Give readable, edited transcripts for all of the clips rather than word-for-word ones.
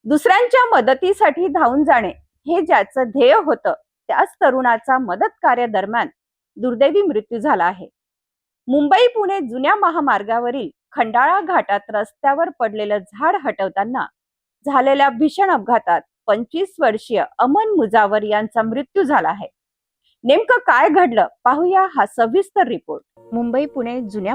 दुसऱ्यांच्या मदतीसाठी धावून जाणे हे ज्याचं ध्येय होतं, त्याच तरुणाचा मदत कार्य दरम्यान दुर्दैवी मृत्यू झाला आहे. मुंबई पुणे जुन्या महामार्गावरील खंडाळा घाटात रस्त्यावर पडलेलं झाड हटवताना झालेल्या भीषण अपघातात 25 वर्षीय अमन मुजावर यांचा मृत्यू झाला आहे. नेमकं काय घडलं पाहूया हा सविस्तर रिपोर्ट. मुंबई पुणे जुन्या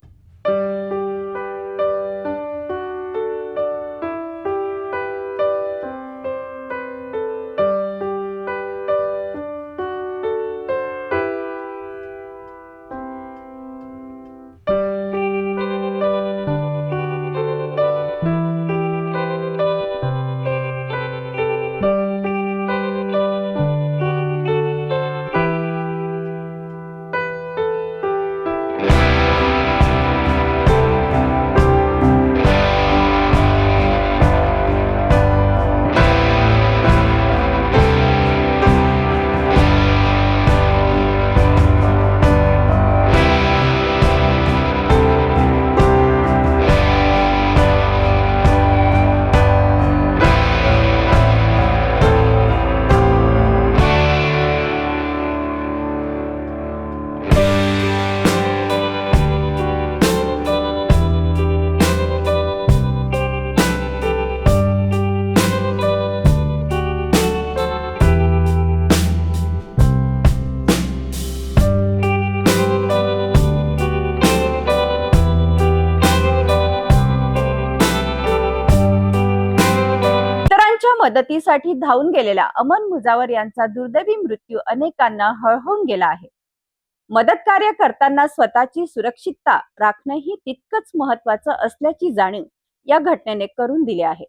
मदतीसाठी धावून गेलेल्या अमन मुजावर यांचा दुर्दैवी मृत्यू अनेकांना हळहळून गेला आहे. मदत कार्य करताना स्वतःची सुरक्षितता राखणंही तितकंच महत्त्वाचं असल्याची जाणीव या घटनेने करून दिली आहे.